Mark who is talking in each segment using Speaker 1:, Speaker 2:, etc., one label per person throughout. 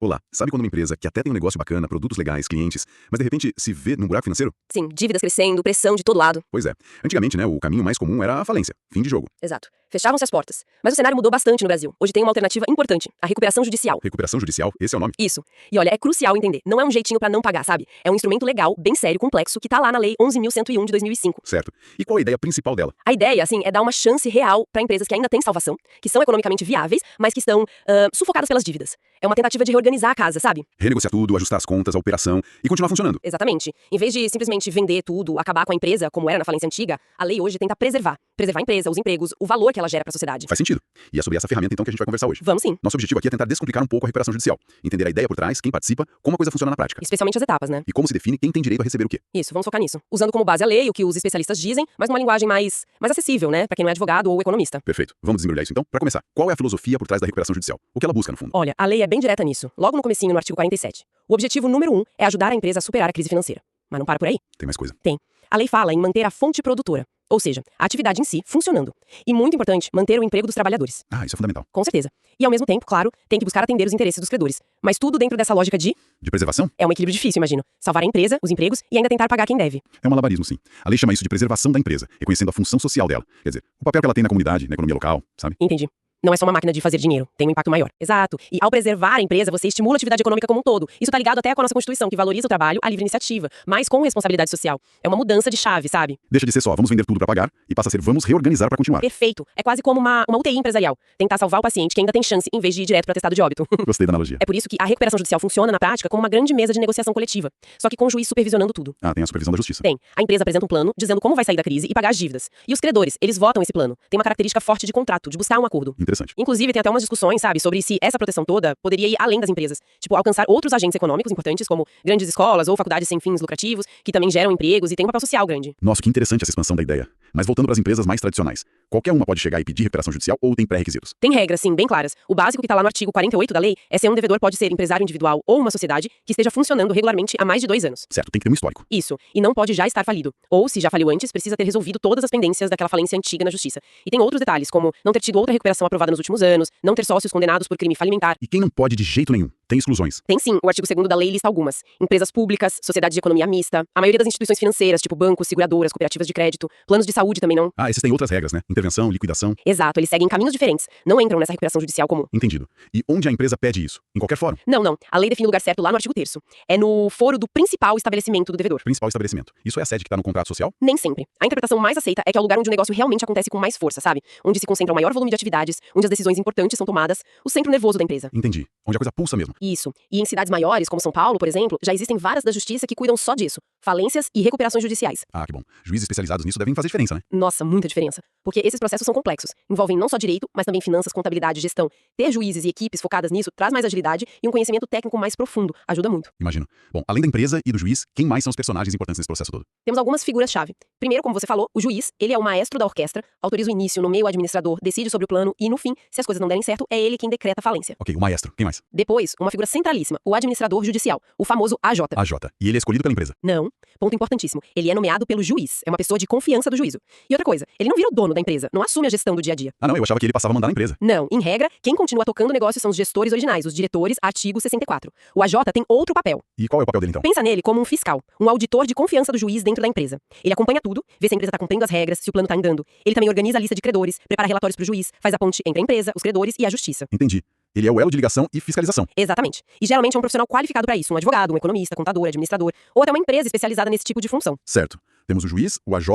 Speaker 1: Olá, sabe quando uma empresa que até tem um negócio bacana, produtos legais, clientes, mas de repente se vê num buraco financeiro?
Speaker 2: Sim, dívidas crescendo, pressão de todo lado.
Speaker 1: Pois é. Antigamente, né, o caminho mais comum era a falência, fim de jogo.
Speaker 2: Exato. Fechavam-se as portas. Mas o cenário mudou bastante no Brasil. Hoje tem uma alternativa importante, a recuperação judicial.
Speaker 1: Recuperação judicial, esse é o nome?
Speaker 2: Isso. E olha, é crucial entender. Não é um jeitinho pra não pagar, sabe? É um instrumento legal, bem sério, complexo, que tá lá na Lei 11.101 de 2005.
Speaker 1: Certo. E qual a ideia principal dela?
Speaker 2: A ideia, assim, é dar uma chance real pra empresas que ainda têm salvação, que são economicamente viáveis, mas que estão sufocadas pelas dívidas. É uma tentativa de reorganizar a casa, sabe?
Speaker 1: Renegociar tudo, ajustar as contas, a operação e continuar funcionando.
Speaker 2: Exatamente. Em vez de simplesmente vender tudo, acabar com a empresa, como era na falência antiga, a lei hoje tenta preservar. Preservar a empresa, os empregos, o valor que ela gera pra sociedade.
Speaker 1: Faz sentido. E é sobre essa ferramenta, então, que a gente vai conversar hoje.
Speaker 2: Vamos sim.
Speaker 1: Nosso objetivo aqui é tentar descomplicar um pouco a recuperação judicial. Entender a ideia por trás, quem participa, como a coisa funciona na prática.
Speaker 2: Especialmente as etapas, né?
Speaker 1: E como se define quem tem direito a receber o quê.
Speaker 2: Isso, vamos focar nisso. Usando como base a lei, o que os especialistas dizem, mas numa linguagem mais acessível, né? Pra quem não é advogado ou economista.
Speaker 1: Perfeito. Vamos desembrulhar isso então? Pra começar, qual é a filosofia por trás da recuperação judicial? O que ela busca, no fundo?
Speaker 2: Olha, a lei é bem direta nisso. Logo no comecinho, no artigo 47. O objetivo número 1 é ajudar a empresa a superar a crise financeira. Mas não para por aí.
Speaker 1: Tem mais coisa.
Speaker 2: Tem. A lei fala em manter a fonte produtora, ou seja, a atividade em si funcionando. E muito importante, manter o emprego dos trabalhadores.
Speaker 1: Ah, isso é fundamental.
Speaker 2: Com certeza. E ao mesmo tempo, claro, tem que buscar atender os interesses dos credores. Mas tudo dentro dessa lógica de...
Speaker 1: De preservação?
Speaker 2: É um equilíbrio difícil, imagino. Salvar a empresa, os empregos e ainda tentar pagar quem deve.
Speaker 1: É um malabarismo, sim. A lei chama isso de preservação da empresa, reconhecendo a função social dela. Quer dizer, o papel que ela tem na comunidade, na economia local, sabe?
Speaker 2: Entendi. Não é só uma máquina de fazer dinheiro, tem um impacto maior. Exato. E ao preservar a empresa, você estimula a atividade econômica como um todo. Isso tá ligado até com a nossa Constituição, que valoriza o trabalho, a livre iniciativa, mas com responsabilidade social. É uma mudança de chave, sabe?
Speaker 1: Deixa de ser só, vamos vender tudo pra pagar, e passa a ser, vamos reorganizar pra continuar.
Speaker 2: Perfeito. É quase como uma UTI empresarial. Tentar salvar o paciente que ainda tem chance, em vez de ir direto pro atestado de óbito.
Speaker 1: Gostei da analogia.
Speaker 2: É por isso que a recuperação judicial funciona, na prática, como uma grande mesa de negociação coletiva. Só que com o juiz supervisionando tudo.
Speaker 1: Ah, tem a supervisão da justiça.
Speaker 2: Tem. A empresa apresenta um plano, dizendo como vai sair da crise e pagar as dívidas. E os credores, eles votam esse plano. Tem uma característica forte de contrato, de buscar um acordo.
Speaker 1: Interessante.
Speaker 2: Inclusive, tem até umas discussões, sabe, sobre se essa proteção toda poderia ir além das empresas. Tipo, alcançar outros agentes econômicos importantes, como grandes escolas ou faculdades sem fins lucrativos, que também geram empregos e têm um papel social grande.
Speaker 1: Nossa, que interessante essa expansão da ideia. Mas voltando para as empresas mais tradicionais. Qualquer uma pode chegar e pedir recuperação judicial ou tem pré-requisitos?
Speaker 2: Tem regras, sim, bem claras. O básico que tá lá no artigo 48 da lei é ser um devedor pode ser empresário individual ou uma sociedade que esteja funcionando regularmente há mais de 2 anos.
Speaker 1: Certo, tem que ter um histórico.
Speaker 2: Isso. E não pode já estar falido. Ou, se já faliu antes, precisa ter resolvido todas as pendências daquela falência antiga na justiça. E tem outros detalhes, como não ter tido outra recuperação aprovada nos últimos anos, não ter sócios condenados por crime falimentar.
Speaker 1: E quem não pode de jeito nenhum? Tem exclusões.
Speaker 2: Tem sim, o artigo 2º da lei lista algumas. Empresas públicas, sociedades de economia mista, a maioria das instituições financeiras, tipo bancos, seguradoras, cooperativas de crédito, planos de saúde também não.
Speaker 1: Ah, esses têm outras regras, né? Intervenção, liquidação.
Speaker 2: Exato, eles seguem caminhos diferentes. Não entram nessa recuperação judicial comum.
Speaker 1: Entendido. E onde a empresa pede isso? Em qualquer fórum?
Speaker 2: Não. A lei define o lugar certo lá no artigo 3º. É no foro do principal estabelecimento do devedor.
Speaker 1: Principal estabelecimento. Isso é a sede que tá no contrato social?
Speaker 2: Nem sempre. A interpretação mais aceita é que é o lugar onde o negócio realmente acontece com mais força, sabe? Onde se concentra o maior volume de atividades, onde as decisões importantes são tomadas, o centro nervoso da empresa.
Speaker 1: Entendi. Onde a coisa pulsa mesmo.
Speaker 2: Isso. E em cidades maiores, como São Paulo, por exemplo, já existem varas da justiça que cuidam só disso. Falências e recuperações judiciais.
Speaker 1: Ah, que bom. Juízes especializados nisso devem fazer diferença, né?
Speaker 2: Nossa, muita diferença. Porque esses processos são complexos. Envolvem não só direito, mas também finanças, contabilidade, gestão. Ter juízes e equipes focadas nisso traz mais agilidade e um conhecimento técnico mais profundo. Ajuda muito.
Speaker 1: Imagino. Bom, além da empresa e do juiz, quem mais são os personagens importantes nesse processo todo?
Speaker 2: Temos algumas figuras-chave. Primeiro, como você falou, o juiz, ele é o maestro da orquestra, autoriza o início, nomeia o administrador, decide sobre o plano e, no fim, se as coisas não derem certo, é ele quem decreta a falência.
Speaker 1: Ok, o maestro. Quem mais?
Speaker 2: Depois, uma figura centralíssima, o administrador judicial, o famoso AJ.
Speaker 1: AJ. E ele é escolhido pela empresa?
Speaker 2: Não. Ponto importantíssimo. Ele é nomeado pelo juiz. É uma pessoa de confiança do juízo. E outra coisa, ele não vira o dono da empresa, não assume a gestão do dia a dia.
Speaker 1: Ah, não, eu achava que ele passava a mandar na empresa.
Speaker 2: Não. Em regra, quem continua tocando o negócio são os gestores originais, os diretores, artigo 64. O AJ tem outro papel.
Speaker 1: E qual é o papel dele, então?
Speaker 2: Pensa nele como um fiscal, um auditor de confiança do juiz dentro da empresa. Ele acompanha tudo, vê se a empresa tá cumprindo as regras, se o plano tá andando. Ele também organiza a lista de credores, prepara relatórios pro juiz, faz a ponte entre a empresa, os credores e a justiça.
Speaker 1: Entendi. Ele é o elo de ligação e fiscalização.
Speaker 2: Exatamente. E geralmente é um profissional qualificado para isso, um advogado, um economista, contador, administrador, ou até uma empresa especializada nesse tipo de função.
Speaker 1: Certo. Temos o juiz, o AJ,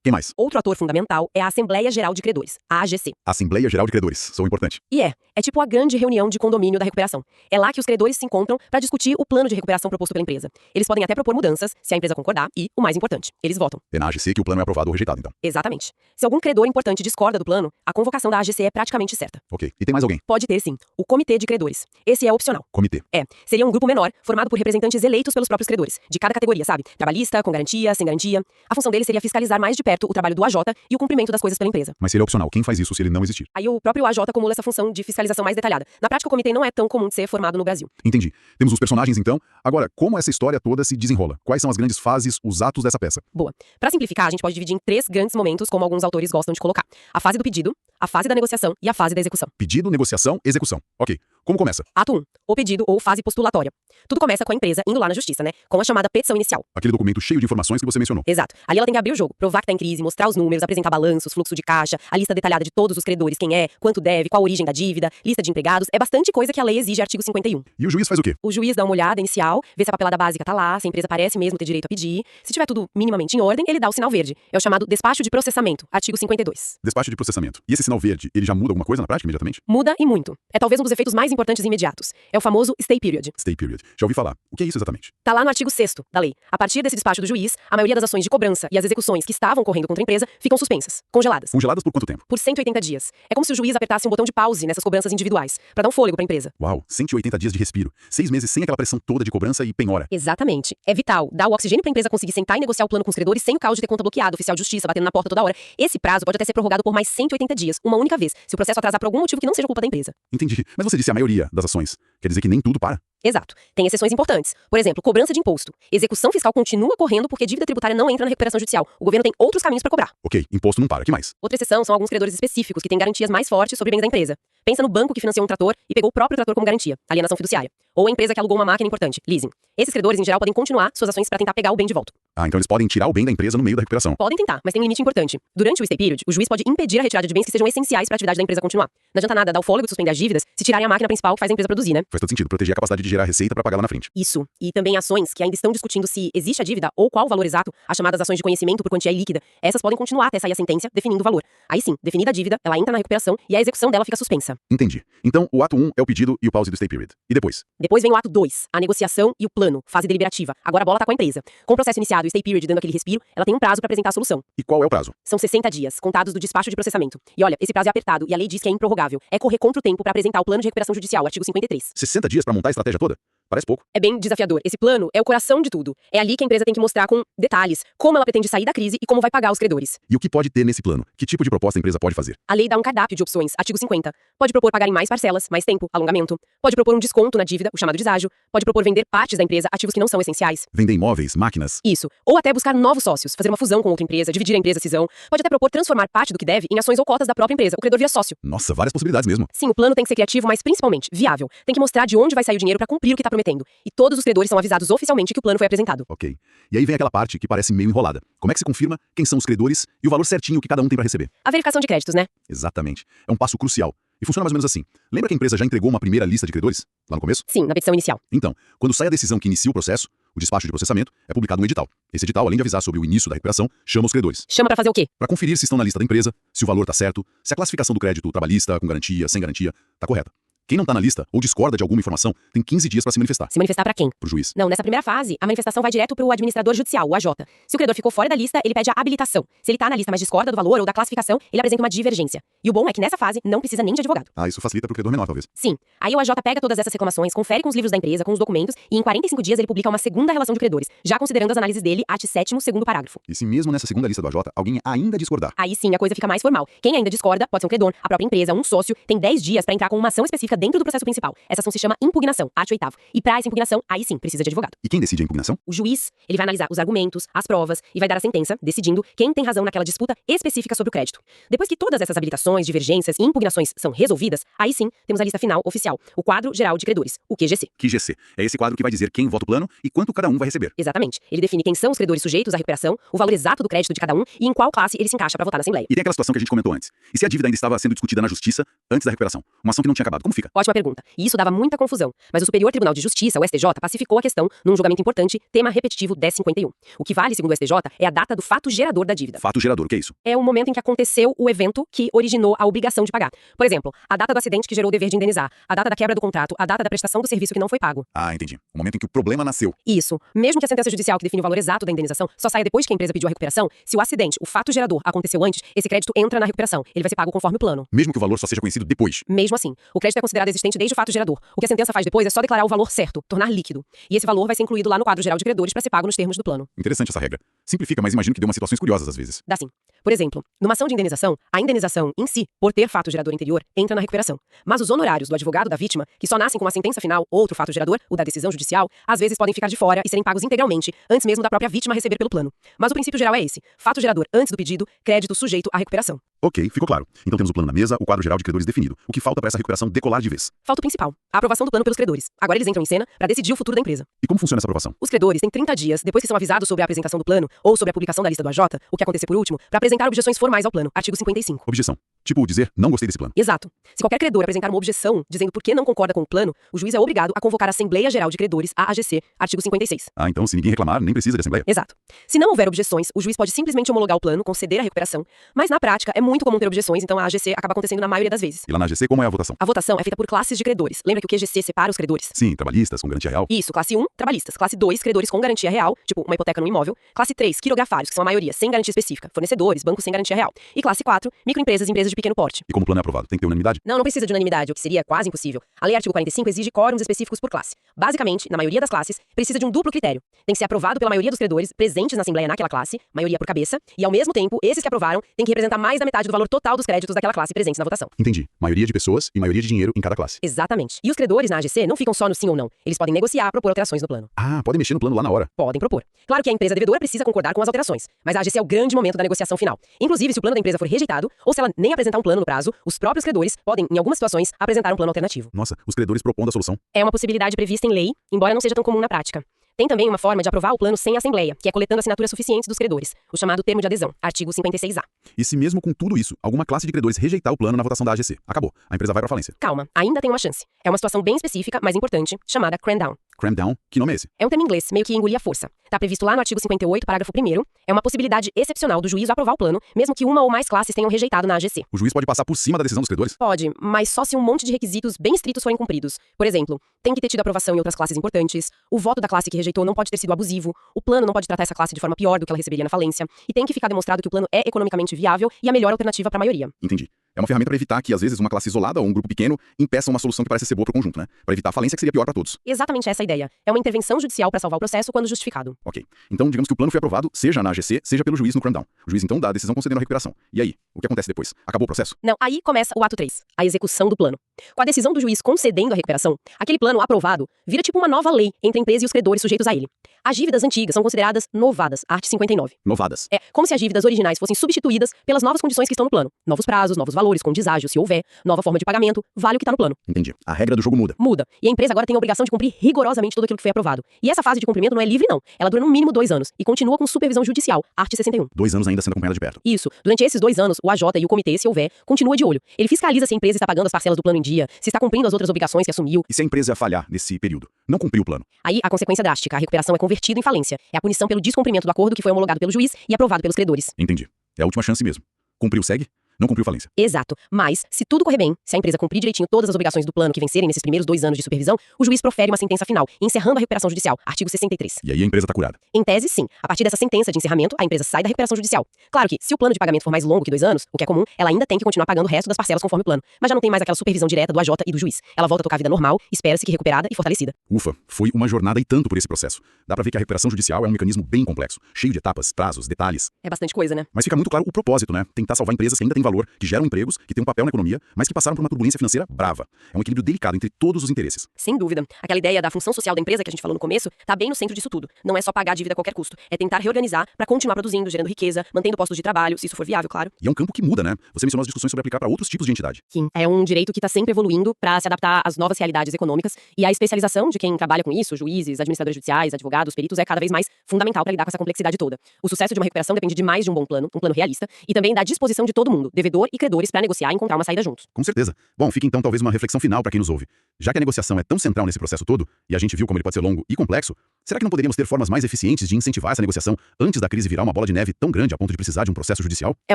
Speaker 1: quem mais?
Speaker 2: Outro ator fundamental é a Assembleia Geral de Credores, a AGC.
Speaker 1: Assembleia Geral de Credores. Sou importante.
Speaker 2: E é tipo a grande reunião de condomínio da recuperação. É lá que os credores se encontram para discutir o plano de recuperação proposto pela empresa. Eles podem até propor mudanças, se a empresa concordar, e, o mais importante, eles votam.
Speaker 1: É na AGC que o plano é aprovado ou rejeitado, então.
Speaker 2: Exatamente. Se algum credor importante discorda do plano, a convocação da AGC é praticamente certa.
Speaker 1: Ok. E tem mais alguém?
Speaker 2: Pode ter, sim, o Comitê de Credores. Esse é opcional.
Speaker 1: Comitê.
Speaker 2: Seria um grupo menor, formado por representantes eleitos pelos próprios credores, de cada categoria, sabe? Trabalhista, com garantia, sem garantia. A função dele seria fiscalizar mais de perto certo o trabalho do AJ e o cumprimento das coisas pela empresa.
Speaker 1: Mas se ele é opcional, quem faz isso se ele não existir?
Speaker 2: Aí o próprio AJ acumula essa função de fiscalização mais detalhada. Na prática, o comitê não é tão comum de ser formado no Brasil.
Speaker 1: Entendi. Temos os personagens, então. Agora, como essa história toda se desenrola? Quais são as grandes fases, os atos dessa peça?
Speaker 2: Boa. Para simplificar, a gente pode dividir em 3 grandes momentos, como alguns autores gostam de colocar. A fase do pedido, a fase da negociação e a fase da execução.
Speaker 1: Pedido, negociação, execução. Ok. Como começa?
Speaker 2: Ato 1. O pedido ou fase postulatória. Tudo começa com a empresa indo lá na justiça, né? Com a chamada petição inicial.
Speaker 1: Aquele documento cheio de informações que você mencionou.
Speaker 2: Exato. Ali ela tem que abrir o jogo, provar que tá em crise, mostrar os números, apresentar balanços, fluxo de caixa, a lista detalhada de todos os credores, quem é, quanto deve, qual a origem da dívida, lista de empregados. É bastante coisa que a lei exige, artigo 51.
Speaker 1: E o juiz faz o quê?
Speaker 2: O juiz dá uma olhada inicial, vê se a papelada básica tá lá, se a empresa parece mesmo ter direito a pedir. Se tiver tudo minimamente em ordem, ele dá o sinal verde. É o chamado despacho de processamento, artigo 52.
Speaker 1: Despacho de processamento. E esse sinal verde, ele já muda alguma coisa na prática imediatamente?
Speaker 2: Muda e muito. É talvez um dos efeitos mais importantes e imediatos. É o famoso stay period.
Speaker 1: Stay period. Já ouvi falar. O que é isso exatamente?
Speaker 2: Tá lá no artigo 6º da lei. A partir desse despacho do juiz, a maioria das ações de cobrança e as execuções que estavam correndo contra a empresa ficam suspensas, congeladas.
Speaker 1: Congeladas por quanto tempo?
Speaker 2: Por 180 dias. É como se o juiz apertasse um botão de pause nessas cobranças individuais, pra dar um fôlego pra empresa.
Speaker 1: Uau, 180 dias de respiro. 6 meses sem aquela pressão toda de cobrança e penhora.
Speaker 2: Exatamente. É vital. Dá o oxigênio pra empresa conseguir sentar e negociar o plano com os credores sem o caos de ter conta bloqueada, oficial de justiça batendo na porta toda hora. Esse prazo pode até ser prorrogado por mais 180 dias, uma única vez, se o processo atrasar por algum motivo que não seja culpa da empresa.
Speaker 1: Entendi. Mas você disse a maioria das ações. Quer dizer que nem tudo para?
Speaker 2: Exato. Tem exceções importantes. Por exemplo, cobrança de imposto. Execução fiscal continua correndo porque dívida tributária não entra na recuperação judicial. O governo tem outros caminhos para cobrar.
Speaker 1: Ok, imposto não para. Que mais?
Speaker 2: Outra exceção são alguns credores específicos que têm garantias mais fortes sobre bens da empresa. Pensa no banco que financiou um trator e pegou o próprio trator como garantia, alienação fiduciária. Ou a empresa que alugou uma máquina importante, leasing. Esses credores, em geral, podem continuar suas ações para tentar pegar o bem de volta.
Speaker 1: Ah, então eles podem tirar o bem da empresa no meio da recuperação.
Speaker 2: Podem tentar, mas tem um limite importante. Durante o stay period, o juiz pode impedir a retirada de bens que sejam essenciais para a atividade da empresa continuar. Não adianta nada dar o fôlego de suspender as dívidas se tirarem a máquina principal que faz a empresa produzir, né?
Speaker 1: Faz todo sentido proteger a capacidade de gerar receita para pagar lá na frente.
Speaker 2: Isso. E também ações que ainda estão discutindo se existe a dívida ou qual o valor exato, as chamadas ações de conhecimento por quantia ilíquida, essas podem continuar até sair a sentença definindo o valor. Aí sim, definida a dívida, ela entra na recuperação e a execução dela fica suspensa.
Speaker 1: Entendi. Então, o ato 1 é o pedido e o pause do stay period. E depois?
Speaker 2: Depois vem o ato 2, a negociação e o plano, fase deliberativa. Agora a bola tá com a empresa. Com o processo iniciado e o stay period dando aquele respiro, ela tem um prazo para apresentar a solução.
Speaker 1: E qual é o prazo?
Speaker 2: São 60 dias, contados do despacho de processamento. E olha, esse prazo é apertado e a lei diz que é improrrogável. É correr contra o tempo para apresentar o plano de recuperação judicial, artigo 53.
Speaker 1: 60 dias para montar a estratégia toda? Parece pouco.
Speaker 2: É bem desafiador. Esse plano é o coração de tudo. É ali que a empresa tem que mostrar com detalhes como ela pretende sair da crise e como vai pagar os credores.
Speaker 1: E o que pode ter nesse plano? Que tipo de proposta a empresa pode fazer?
Speaker 2: A lei dá um cardápio de opções, artigo 50. Pode propor pagar em mais parcelas, mais tempo, alongamento. Pode propor um desconto na dívida, o chamado deságio. Pode propor vender partes da empresa, ativos que não são essenciais.
Speaker 1: Vender imóveis, máquinas.
Speaker 2: Isso. Ou até buscar novos sócios, fazer uma fusão com outra empresa, dividir a empresa cisão. Pode até propor transformar parte do que deve em ações ou cotas da própria empresa. O credor vira sócio.
Speaker 1: Nossa, várias possibilidades mesmo.
Speaker 2: Sim, o plano tem que ser criativo, mas principalmente viável. Tem que mostrar de onde vai sair o dinheiro para cumprir o que tá prometendo. E todos os credores são avisados oficialmente que o plano foi apresentado.
Speaker 1: Ok. E aí vem aquela parte que parece meio enrolada. Como é que se confirma quem são os credores e o valor certinho que cada um tem para receber?
Speaker 2: A verificação de créditos, né?
Speaker 1: Exatamente. É um passo crucial. E funciona mais ou menos assim. Lembra que a empresa já entregou uma primeira lista de credores? Lá no começo?
Speaker 2: Sim, na petição inicial.
Speaker 1: Então, quando sai a decisão que inicia o processo, o despacho de processamento é publicado um edital. Esse edital, além de avisar sobre o início da recuperação, chama os credores.
Speaker 2: Chama para fazer o quê?
Speaker 1: Para conferir se estão na lista da empresa, se o valor está certo, se a classificação do crédito trabalhista, com garantia, sem garantia, está correta. Quem não está na lista ou discorda de alguma informação tem 15 dias para se manifestar.
Speaker 2: Se manifestar para quem?
Speaker 1: Pro juiz.
Speaker 2: Não, nessa primeira fase, a manifestação vai direto pro administrador judicial, o AJ. Se o credor ficou fora da lista, ele pede a habilitação. Se ele tá na lista, mas discorda do valor ou da classificação, ele apresenta uma divergência. E o bom é que nessa fase não precisa nem de advogado.
Speaker 1: Ah, isso facilita pro credor menor, talvez.
Speaker 2: Sim. Aí o AJ pega todas essas reclamações, confere com os livros da empresa, com os documentos, e em 45 dias ele publica uma segunda relação de credores, já considerando as análises dele, art. 7º, segundo parágrafo.
Speaker 1: E se mesmo nessa segunda lista do AJ, alguém ainda discordar?
Speaker 2: Aí sim, a coisa fica mais formal. Quem ainda discorda, pode ser um credor, a própria empresa, um sócio, tem 10 dias para entrar com uma ação específica dentro do processo principal. Essa ação se chama impugnação, art. 8º. E para essa impugnação, aí sim, precisa de advogado.
Speaker 1: E quem decide a impugnação?
Speaker 2: O juiz, ele vai analisar os argumentos, as provas e vai dar a sentença, decidindo quem tem razão naquela disputa específica sobre o crédito. Depois que todas essas habilitações, divergências e impugnações são resolvidas, aí sim, temos a lista final oficial, o quadro geral de credores, o QGC.
Speaker 1: QGC. É esse quadro que vai dizer quem vota o plano e quanto cada um vai receber.
Speaker 2: Exatamente. Ele define quem são os credores sujeitos à recuperação, o valor exato do crédito de cada um e em qual classe ele se encaixa para votar na Assembleia.
Speaker 1: E tem aquela situação que a gente comentou antes. E se a dívida ainda estava sendo discutida na justiça antes da recuperação? Uma ação que não tinha acabado, como fica?
Speaker 2: Ótima pergunta. E isso dava muita confusão. Mas o Superior Tribunal de Justiça, o STJ, pacificou a questão num julgamento importante, tema repetitivo 1051. O que vale, segundo o STJ, é a data do fato gerador da dívida.
Speaker 1: Fato gerador, o que é isso?
Speaker 2: É o momento em que aconteceu o evento que originou a obrigação de pagar. Por exemplo, a data do acidente que gerou o dever de indenizar, a data da quebra do contrato, a data da prestação do serviço que não foi pago.
Speaker 1: Ah, entendi. O momento em que o problema nasceu.
Speaker 2: Isso. Mesmo que a sentença judicial que define o valor exato da indenização só saia depois que a empresa pediu a recuperação, se o acidente, o fato gerador, aconteceu antes, esse crédito entra na recuperação. Ele vai ser pago conforme o plano.
Speaker 1: Mesmo que o valor só seja conhecido depois.
Speaker 2: Mesmo assim, o crédito é considerado existente desde o fato gerador. O que a sentença faz depois é só declarar o valor certo, tornar líquido. E esse valor vai ser incluído lá no quadro geral de credores para ser pago nos termos do plano.
Speaker 1: Interessante essa regra. Simplifica, mas imagino que dê umas situações curiosas às vezes.
Speaker 2: Dá sim. Por exemplo, numa ação de indenização, a indenização em si, por ter fato gerador anterior, entra na recuperação. Mas os honorários do advogado da vítima, que só nascem com a sentença final, outro fato gerador, o da decisão judicial, às vezes podem ficar de fora e serem pagos integralmente, antes mesmo da própria vítima receber pelo plano. Mas o princípio geral é esse: fato gerador antes do pedido, crédito sujeito à recuperação.
Speaker 1: Ok, ficou claro. Então temos o plano na mesa, o quadro geral de credores definido. O que falta para essa recuperação decolar de vez?
Speaker 2: Falta o principal: a aprovação do plano pelos credores. Agora eles entram em cena para decidir o futuro da empresa.
Speaker 1: E como funciona essa aprovação?
Speaker 2: Os credores têm 30 dias, depois que são avisados sobre a apresentação do plano ou sobre a publicação da lista do AJ, o que acontecer por último, para apresentar objeções formais ao plano. Artigo 55.
Speaker 1: Objeção. Tipo, dizer, não gostei desse plano.
Speaker 2: Exato. Se qualquer credor apresentar uma objeção dizendo por que não concorda com o plano, o juiz é obrigado a convocar a Assembleia Geral de Credores, a AGC, artigo 56.
Speaker 1: Ah, então se ninguém reclamar, nem precisa de assembleia.
Speaker 2: Exato. Se não houver objeções, o juiz pode simplesmente homologar o plano, conceder a recuperação, mas na prática é muito comum ter objeções, então a AGC acaba acontecendo na maioria das vezes.
Speaker 1: E lá na AGC, como é a votação?
Speaker 2: A votação é feita por classes de credores. Lembra que o QGC separa os credores?
Speaker 1: Sim, trabalhistas, com garantia real.
Speaker 2: Isso, classe 1, trabalhistas. Classe 2, credores com garantia real, tipo uma hipoteca no imóvel. Classe 3, quirografários, que são a maioria, sem garantia específica. Fornecedores, bancos sem garantia real. E classe 4, microempresas e empresas de pequeno porte.
Speaker 1: E como o plano é aprovado, tem que ter unanimidade?
Speaker 2: Não precisa de unanimidade, o que seria quase impossível. A lei artigo 45 exige quórums específicos por classe. Basicamente, na maioria das classes, precisa de um duplo critério. Tem que ser aprovado pela maioria dos credores presentes na Assembleia naquela classe, maioria por cabeça, e ao mesmo tempo, esses que aprovaram têm que representar mais da metade do valor total dos créditos daquela classe presentes na votação.
Speaker 1: Entendi. Maioria de pessoas e maioria de dinheiro em cada classe.
Speaker 2: Exatamente. E os credores na AGC não ficam só no sim ou não. Eles podem negociar, propor alterações no plano.
Speaker 1: Ah, podem mexer no plano lá na hora.
Speaker 2: Podem propor. Claro que a empresa devedora precisa concordar com as alterações, mas a AGC é o grande momento da negociação final. Inclusive, se o plano da empresa for rejeitado, ou se ela nem apresentar um plano no prazo, os próprios credores podem, em algumas situações, apresentar um plano alternativo.
Speaker 1: Nossa, os credores propondo a solução.
Speaker 2: É uma possibilidade prevista em lei, embora não seja tão comum na prática. Tem também uma forma de aprovar o plano sem assembleia, que é coletando assinaturas suficientes dos credores, o chamado termo de adesão, artigo 56A.
Speaker 1: E se mesmo com tudo isso, alguma classe de credores rejeitar o plano na votação da AGC? Acabou. A empresa vai pra falência.
Speaker 2: Calma, ainda tem uma chance. É uma situação bem específica, mas importante, chamada cram down.
Speaker 1: Cram down? Que nome é esse?
Speaker 2: É um termo inglês, meio que engolir a força. Tá previsto lá no artigo 58, parágrafo 1º. É uma possibilidade excepcional do juízo aprovar o plano, mesmo que uma ou mais classes tenham rejeitado na AGC.
Speaker 1: O juiz pode passar por cima da decisão dos credores?
Speaker 2: Pode, mas só se um monte de requisitos bem estritos forem cumpridos. Por exemplo, tem que ter tido aprovação em outras classes importantes, o voto da classe que rejeitou não pode ter sido abusivo, o plano não pode tratar essa classe de forma pior do que ela receberia na falência, e tem que ficar demonstrado que o plano é economicamente viável e a melhor alternativa para a maioria.
Speaker 1: Entendi. É uma ferramenta para evitar que, às vezes, uma classe isolada ou um grupo pequeno impeça uma solução que parece ser boa para o conjunto, né? Para evitar a falência que seria pior para todos.
Speaker 2: Exatamente essa a ideia. É uma intervenção judicial para salvar o processo quando justificado.
Speaker 1: Ok. Então, digamos que o plano foi aprovado, seja na AGC, seja pelo juiz no cram down. O juiz, então, dá a decisão concedendo a recuperação. E aí? O que acontece depois? Acabou o processo?
Speaker 2: Não, aí começa o ato 3, a execução do plano. Com a decisão do juiz concedendo a recuperação, aquele plano aprovado vira tipo uma nova lei entre a empresa e os credores sujeitos a ele. As dívidas antigas são consideradas novadas, art. 59.
Speaker 1: Novadas.
Speaker 2: É como se as dívidas originais fossem substituídas pelas novas condições que estão no plano. Novos prazos, novos valores, com deságio, se houver, nova forma de pagamento, vale o que está no plano.
Speaker 1: Entendi. A regra do jogo muda.
Speaker 2: Muda. E a empresa agora tem a obrigação de cumprir rigorosamente tudo aquilo que foi aprovado. E essa fase de cumprimento não é livre, não. Ela dura no mínimo 2 anos e continua com supervisão judicial, art. 61.
Speaker 1: 2 anos ainda sendo acompanhada de perto.
Speaker 2: Isso. Durante esses 2 anos, o AJ e o comitê, se houver, continua de olho. Ele fiscaliza se a empresa está pagando as parcelas do plano em dia, se está cumprindo as outras obrigações que assumiu.
Speaker 1: E se a empresa falhar nesse período? Não cumpriu o plano?
Speaker 2: Aí, a consequência drástica, a recuperação é convertida em falência. É a punição pelo descumprimento do acordo que foi homologado pelo juiz e aprovado pelos credores.
Speaker 1: Entendi. É a última chance mesmo. Cumpriu, segue? Não cumpriu falência.
Speaker 2: Exato. Mas, se tudo correr bem, se a empresa cumprir direitinho todas as obrigações do plano que vencerem nesses primeiros 2 anos de supervisão, o juiz profere uma sentença final, encerrando a recuperação judicial, artigo 63.
Speaker 1: E aí a empresa tá curada.
Speaker 2: Em tese, sim. A partir dessa sentença de encerramento, a empresa sai da recuperação judicial. Claro que, se o plano de pagamento for mais longo que 2 anos, o que é comum, ela ainda tem que continuar pagando o resto das parcelas conforme o plano. Mas já não tem mais aquela supervisão direta do AJ e do juiz. Ela volta a tocar a vida normal, espera-se que recuperada e fortalecida.
Speaker 1: Ufa, foi uma jornada e tanto por esse processo. Dá pra ver que a recuperação judicial é um mecanismo bem complexo, cheio de etapas, prazos, detalhes.
Speaker 2: É bastante coisa, né?
Speaker 1: Mas fica muito claro o propósito, né? Tentar salvar empresas que ainda têm valor, que geram empregos, que têm um papel na economia, mas que passaram por uma turbulência financeira brava. É um equilíbrio delicado entre todos os interesses.
Speaker 2: Sem dúvida. Aquela ideia da função social da empresa que a gente falou no começo tá bem no centro disso tudo. Não é só pagar a dívida a qualquer custo. É tentar reorganizar pra continuar produzindo, gerando riqueza, mantendo postos de trabalho, se isso for viável, claro.
Speaker 1: E é um campo que muda, né? Você mencionou as discussões sobre aplicar para outros tipos de entidade.
Speaker 2: Sim, é um direito que tá sempre evoluindo pra se adaptar às novas realidades econômicas e a especialização de quem trabalha com isso, juízes, administradores judiciais, advogados, peritos, é cada vez mais fundamental pra lidar com essa complexidade toda. O sucesso de uma recuperação depende demais de um bom plano, um plano realista, e também da disposição de todo mundo, devedor e credores, pra negociar e encontrar uma saída juntos.
Speaker 1: Com certeza. Bom, fica então talvez uma reflexão final para quem nos ouve. Já que a negociação é tão central nesse processo todo, e a gente viu como ele pode ser longo e complexo, será que não poderíamos ter formas mais eficientes de incentivar essa negociação antes da crise virar uma bola de neve tão grande a ponto de precisar de um processo judicial?
Speaker 2: É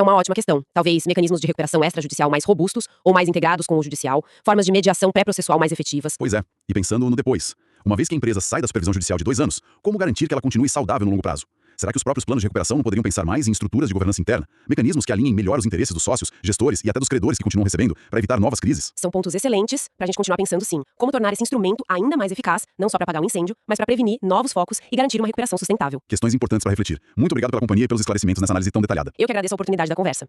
Speaker 2: uma ótima questão. Talvez mecanismos de recuperação extrajudicial mais robustos ou mais integrados com o judicial, formas de mediação pré-processual mais efetivas.
Speaker 1: Pois é. E pensando no depois. Uma vez que a empresa sai da supervisão judicial de 2 anos, como garantir que ela continue saudável no longo prazo? Será que os próprios planos de recuperação não poderiam pensar mais em estruturas de governança interna? Mecanismos que alinhem melhor os interesses dos sócios, gestores e até dos credores que continuam recebendo, para evitar novas crises?
Speaker 2: São pontos excelentes pra gente continuar pensando sim. Como tornar esse instrumento ainda mais eficaz, não só para apagar um incêndio, mas para prevenir novos focos e garantir uma recuperação sustentável.
Speaker 1: Questões importantes para refletir. Muito obrigado pela companhia e pelos esclarecimentos nessa análise tão detalhada.
Speaker 2: Eu que agradeço a oportunidade da conversa.